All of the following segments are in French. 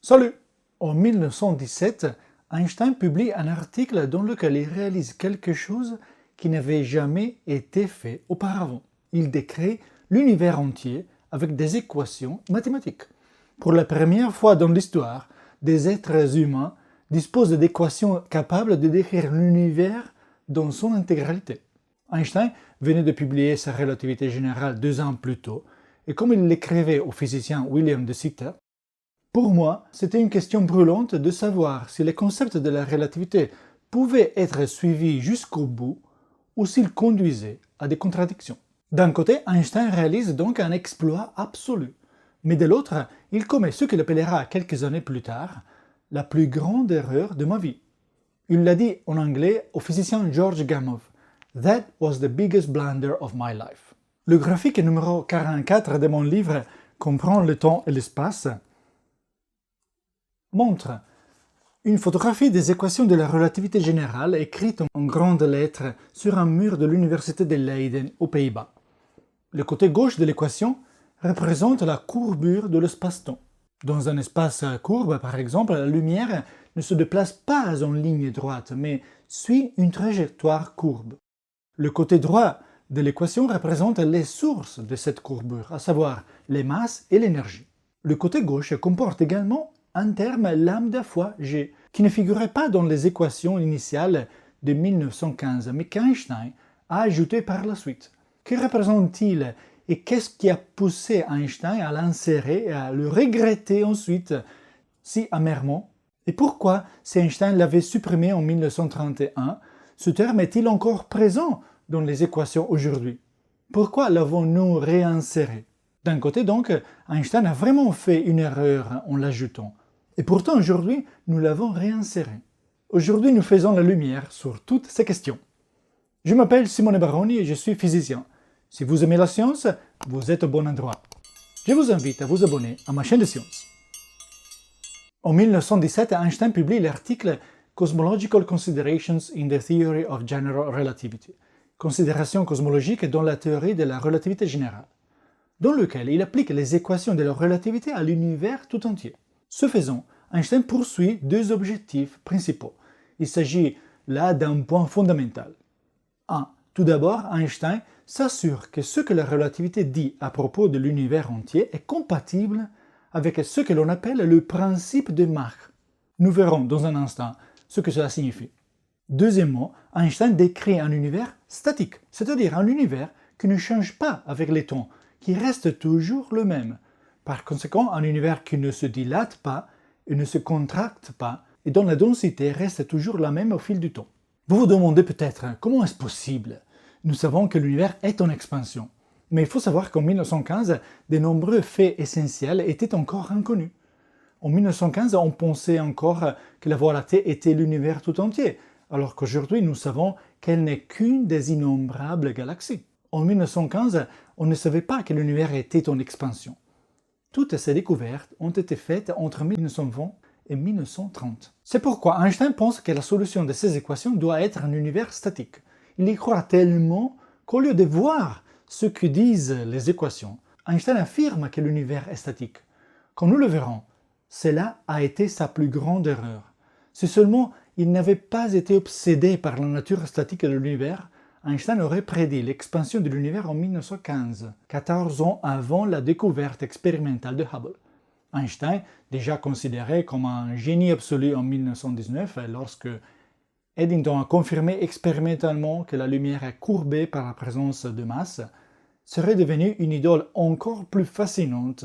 Salut! En 1917, Einstein publie un article dans lequel il réalise quelque chose qui n'avait jamais été fait auparavant. Il décrit l'univers entier avec des équations mathématiques. Pour la première fois dans l'histoire, des êtres humains disposent d'équations capables de décrire l'univers dans son intégralité. Einstein venait de publier sa relativité générale 2 ans plus tôt, et comme il l'écrivait au physicien William de Sitter, pour moi, c'était une question brûlante de savoir si les concepts de la relativité pouvaient être suivis jusqu'au bout ou s'ils conduisaient à des contradictions. D'un côté, Einstein réalise donc un exploit absolu, mais de l'autre, il commet ce qu'il appellera quelques années plus tard la plus grande erreur de ma vie. Il l'a dit en anglais au physicien George Gamow. That was the biggest blunder of my life. Le graphique numéro 44 de mon livre Comprend le temps et l'espace montre une photographie des équations de la relativité générale écrites en grandes lettres sur un mur de l'université de Leiden aux Pays-Bas. Le côté gauche de l'équation représente la courbure de l'espace-temps. Dans un espace courbe, par exemple, la lumière ne se déplace pas en ligne droite, mais suit une trajectoire courbe. Le côté droit de l'équation représente les sources de cette courbure, à savoir les masses et l'énergie. Le côté gauche comporte également un terme lambda fois g, qui ne figurait pas dans les équations initiales de 1915, mais qu'Einstein a ajouté par la suite. Que représente-t-il et qu'est-ce qui a poussé Einstein à l'insérer et à le regretter ensuite si amèrement? Et pourquoi, si Einstein l'avait supprimé en 1931, ce terme est-il encore présent dans les équations aujourd'hui? Pourquoi l'avons-nous réinséré? D'un côté donc, Einstein a vraiment fait une erreur en l'ajoutant. Et pourtant aujourd'hui, nous l'avons réinséré. Aujourd'hui, nous faisons la lumière sur toutes ces questions. Je m'appelle Simone Baroni et je suis physicien. Si vous aimez la science, vous êtes au bon endroit. Je vous invite à vous abonner à ma chaîne de science. En 1917, Einstein publie l'article Cosmological Considerations in the Theory of General Relativity, considérations cosmologiques dans la théorie de la relativité générale, dans lequel il applique les équations de la relativité à l'univers tout entier. Ce faisant, Einstein poursuit deux objectifs principaux. Il s'agit là d'un point fondamental. 1. Tout d'abord, Einstein s'assure que ce que la relativité dit à propos de l'univers entier est compatible avec ce que l'on appelle le principe de Mach. Nous verrons dans un instant ce que cela signifie. Deuxièmement, Einstein décrit un univers statique, c'est-à-dire un univers qui ne change pas avec les temps, qui reste toujours le même. Par conséquent, un univers qui ne se dilate pas et ne se contracte pas, et dont la densité reste toujours la même au fil du temps. Vous vous demandez peut-être comment est-ce possible? Nous savons que l'univers est en expansion, mais il faut savoir qu'en 1915, de nombreux faits essentiels étaient encore inconnus. En 1915, on pensait encore que la Voie lactée était l'univers tout entier, alors qu'aujourd'hui nous savons qu'elle n'est qu'une des innombrables galaxies. En 1915, on ne savait pas que l'univers était en expansion. Toutes ces découvertes ont été faites entre 1920 et 1930. C'est pourquoi Einstein pense que la solution de ces équations doit être un univers statique. Il y croit tellement qu'au lieu de voir ce que disent les équations, Einstein affirme que l'univers est statique. Comme nous le verrons, cela a été sa plus grande erreur. Si seulement il n'avait pas été obsédé par la nature statique de l'univers, Einstein aurait prédit l'expansion de l'univers en 1915, 14 ans avant la découverte expérimentale de Hubble. Einstein, déjà considéré comme un génie absolu en 1919, lorsque Eddington a confirmé expérimentalement que la lumière est courbée par la présence de masse, serait devenu une idole encore plus fascinante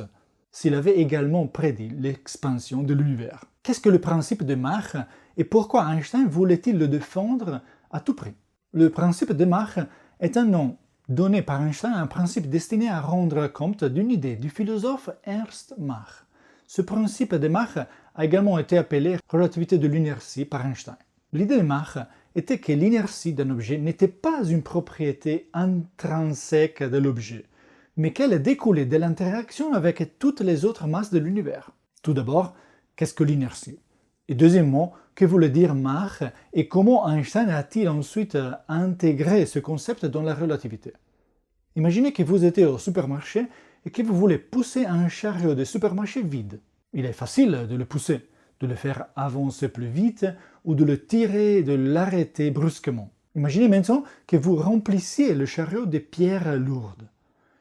s'il avait également prédit l'expansion de l'univers. Qu'est-ce que le principe de Mach et pourquoi Einstein voulait-il le défendre à tout prix? Le principe de Mach est un nom donné par Einstein à un principe destiné à rendre compte d'une idée du philosophe Ernst Mach. Ce principe de Mach a également été appelé relativité de l'inertie par Einstein. L'idée de Mach était que l'inertie d'un objet n'était pas une propriété intrinsèque de l'objet, mais qu'elle découlait de l'interaction avec toutes les autres masses de l'univers. Tout d'abord, qu'est-ce que l'inertie? Et deuxièmement, que voulait dire Mach et comment Einstein a-t-il ensuite intégré ce concept dans la relativité? Imaginez que vous étiez au supermarché et que vous voulez pousser un chariot de supermarché vide. Il est facile de le pousser, de le faire avancer plus vite ou de le tirer, de l'arrêter brusquement. Imaginez maintenant que vous remplissiez le chariot de pierres lourdes.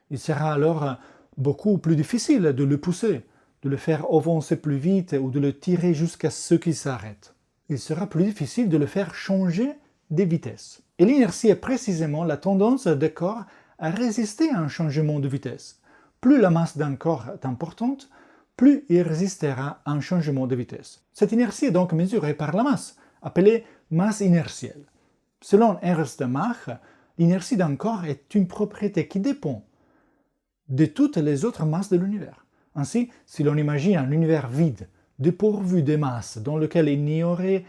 Il sera alors beaucoup plus difficile de le pousser, de le faire avancer plus vite ou de le tirer jusqu'à ce qu'il s'arrête. Il sera plus difficile de le faire changer de vitesse. Et l'inertie est précisément la tendance des corps à résister à un changement de vitesse. Plus la masse d'un corps est importante, plus il résistera à un changement de vitesse. Cette inertie est donc mesurée par la masse, appelée masse inertielle. Selon Ernst Mach, l'inertie d'un corps est une propriété qui dépend de toutes les autres masses de l'univers. Ainsi, si l'on imagine un univers vide, dépourvu de masse, dans lequel il n'y aurait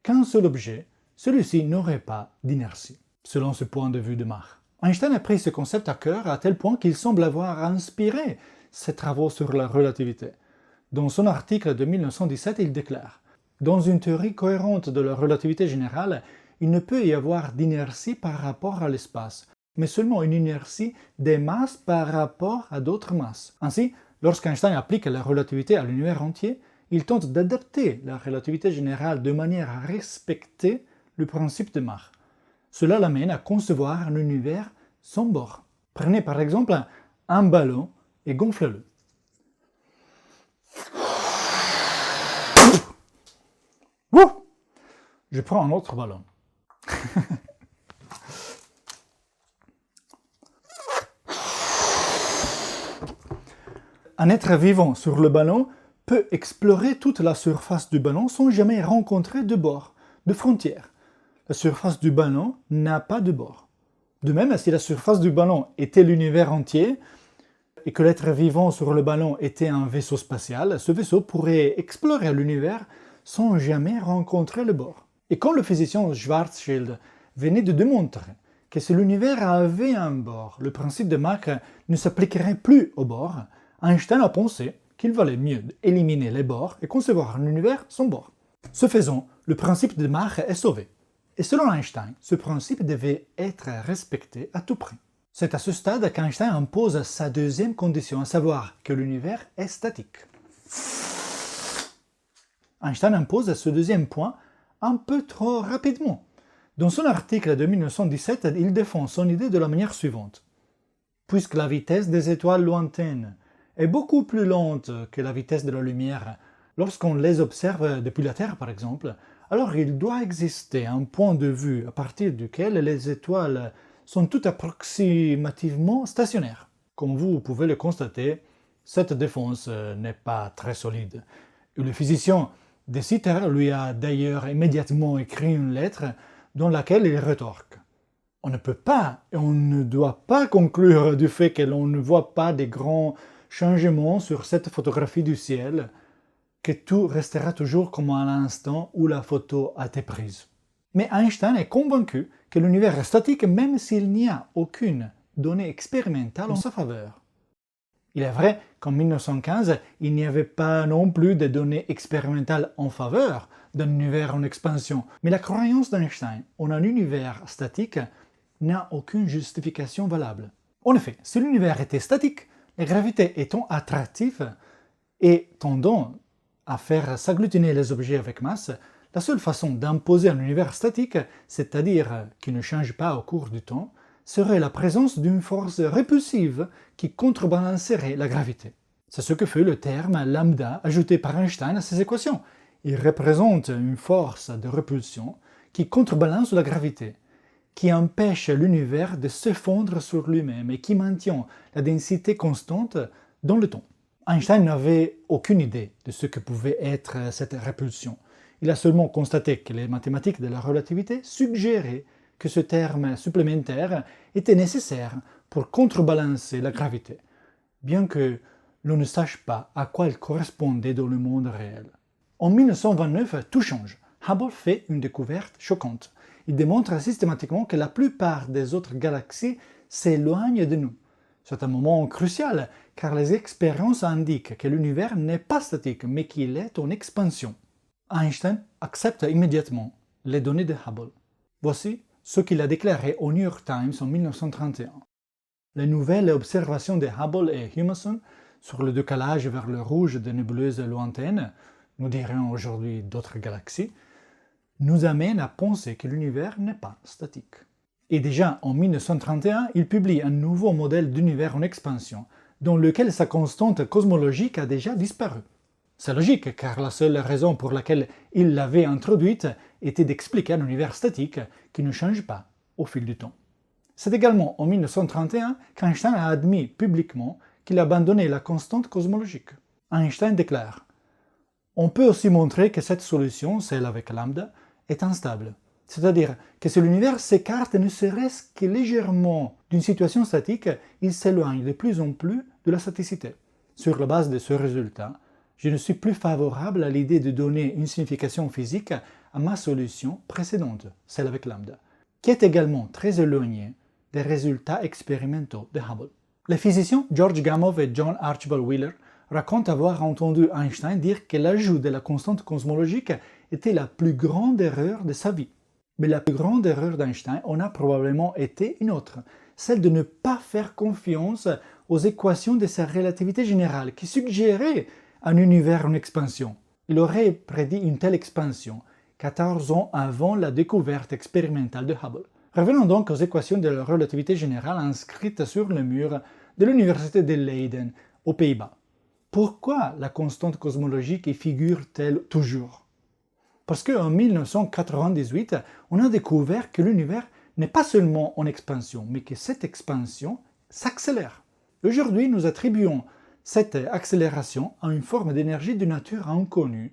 qu'un seul objet, celui-ci n'aurait pas d'inertie, selon ce point de vue de Mach. Einstein a pris ce concept à cœur à tel point qu'il semble avoir inspiré ses travaux sur la relativité. Dans son article de 1917, il déclare « Dans une théorie cohérente de la relativité générale, il ne peut y avoir d'inertie par rapport à l'espace, mais seulement une inertie des masses par rapport à d'autres masses. » Ainsi, lorsqu'Einstein applique la relativité à l'univers entier, il tente d'adapter la relativité générale de manière à respecter le principe de Mach. Cela l'amène à concevoir un univers sans bord. Prenez par exemple un ballon et gonflez-le. Je prends un autre ballon. Un être vivant sur le ballon peut explorer toute la surface du ballon sans jamais rencontrer de bord, de frontière. La surface du ballon n'a pas de bord. De même, si la surface du ballon était l'univers entier et que l'être vivant sur le ballon était un vaisseau spatial, ce vaisseau pourrait explorer l'univers sans jamais rencontrer le bord. Et quand le physicien Schwarzschild venait de démontrer que si l'univers avait un bord, le principe de Mach ne s'appliquerait plus au bord, Einstein a pensé qu'il valait mieux éliminer les bords et concevoir un univers sans bord. Ce faisant, le principe de Mach est sauvé. Et selon Einstein, ce principe devait être respecté à tout prix. C'est à ce stade qu'Einstein impose sa deuxième condition, à savoir que l'univers est statique. Einstein impose ce deuxième point un peu trop rapidement. Dans son article de 1917, il défend son idée de la manière suivante. Puisque la vitesse des étoiles lointaines est beaucoup plus lente que la vitesse de la lumière lorsqu'on les observe depuis la Terre par exemple, alors il doit exister un point de vue à partir duquel les étoiles sont toutes approximativement stationnaires. Comme vous pouvez le constater, cette défense n'est pas très solide. Et le physicien de Sitter lui a d'ailleurs immédiatement écrit une lettre dans laquelle il rétorque. On ne peut pas et on ne doit pas conclure du fait que l'on ne voit pas de grands changements sur cette photographie du ciel, que tout restera toujours comme à l'instant où la photo a été prise. Mais Einstein est convaincu que l'univers est statique même s'il n'y a aucune donnée expérimentale en sa faveur. Il est vrai qu'en 1915, il n'y avait pas non plus de données expérimentales en faveur d'un univers en expansion, mais la croyance d'Einstein en un univers statique n'a aucune justification valable. En effet, si l'univers était statique, la gravité étant attractive et tendant à faire s'agglutiner les objets avec masse, la seule façon d'imposer un univers statique, c'est-à-dire qui ne change pas au cours du temps, serait la présence d'une force répulsive qui contrebalancerait la gravité. C'est ce que fait le terme lambda ajouté par Einstein à ses équations. Il représente une force de répulsion qui contrebalance la gravité, qui empêche l'univers de s'effondrer sur lui-même et qui maintient la densité constante dans le temps. Einstein n'avait aucune idée de ce que pouvait être cette répulsion. Il a seulement constaté que les mathématiques de la relativité suggéraient que ce terme supplémentaire était nécessaire pour contrebalancer la gravité, bien que l'on ne sache pas à quoi elle correspondait dans le monde réel. En 1929, tout change. Hubble fait une découverte choquante. Il démontre systématiquement que la plupart des autres galaxies s'éloignent de nous. C'est un moment crucial, car les expériences indiquent que l'univers n'est pas statique, mais qu'il est en expansion. Einstein accepte immédiatement les données de Hubble. Voici ce qu'il a déclaré au New York Times en 1931. Les nouvelles observations de Hubble et Humason sur le décalage vers le rouge de nébuleuses lointaines, nous dirions aujourd'hui d'autres galaxies, nous amène à penser que l'univers n'est pas statique. Et déjà en 1931, il publie un nouveau modèle d'univers en expansion, dans lequel sa constante cosmologique a déjà disparu. C'est logique, car la seule raison pour laquelle il l'avait introduite était d'expliquer un univers statique qui ne change pas au fil du temps. C'est également en 1931 qu'Einstein a admis publiquement qu'il abandonnait la constante cosmologique. Einstein déclare « On peut aussi montrer que cette solution, celle avec lambda, est instable. C'est-à-dire que si l'univers s'écarte ne serait-ce que légèrement d'une situation statique, il s'éloigne de plus en plus de la staticité. Sur la base de ce résultat, je ne suis plus favorable à l'idée de donner une signification physique à ma solution précédente, celle avec lambda, qui est également très éloignée des résultats expérimentaux de Hubble. Les physiciens George Gamow et John Archibald Wheeler racontent avoir entendu Einstein dire que l'ajout de la constante cosmologique était la plus grande erreur de sa vie. Mais la plus grande erreur d'Einstein en a probablement été une autre, celle de ne pas faire confiance aux équations de sa relativité générale qui suggéraient un univers en expansion. Il aurait prédit une telle expansion 14 ans avant la découverte expérimentale de Hubble. Revenons donc aux équations de la relativité générale inscrites sur le mur de l'université de Leiden, aux Pays-Bas. Pourquoi la constante cosmologique y figure-t-elle toujours? Parce qu'en 1998, on a découvert que l'univers n'est pas seulement en expansion, mais que cette expansion s'accélère. Aujourd'hui, nous attribuons cette accélération à une forme d'énergie de nature inconnue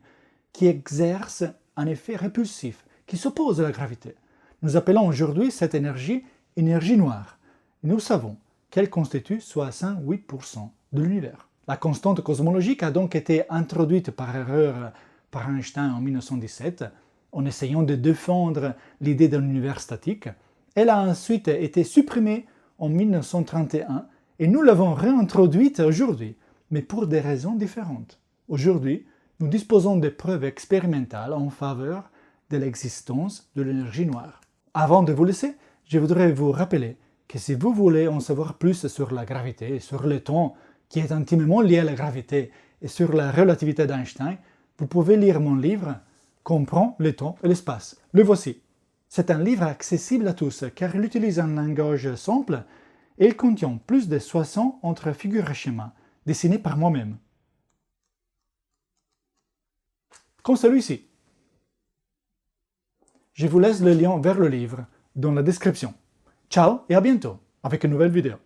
qui exerce un effet répulsif, qui s'oppose à la gravité. Nous appelons aujourd'hui cette énergie énergie noire. Et nous savons qu'elle constitue 68% de l'univers. La constante cosmologique a donc été introduite par erreur par Einstein en 1917, en essayant de défendre l'idée d'un univers statique. Elle a ensuite été supprimée en 1931 et nous l'avons réintroduite aujourd'hui, mais pour des raisons différentes. Aujourd'hui, nous disposons de preuves expérimentales en faveur de l'existence de l'énergie noire. Avant de vous laisser, je voudrais vous rappeler que si vous voulez en savoir plus sur la gravité, sur le temps qui est intimement lié à la gravité et sur la relativité d'Einstein, vous pouvez lire mon livre « Comprends le temps et l'espace ». Le voici. C'est un livre accessible à tous car il utilise un langage simple et il contient plus de 60 autres figures et schémas dessinés par moi-même. Comme celui-ci. Je vous laisse le lien vers le livre dans la description. Ciao et à bientôt avec une nouvelle vidéo.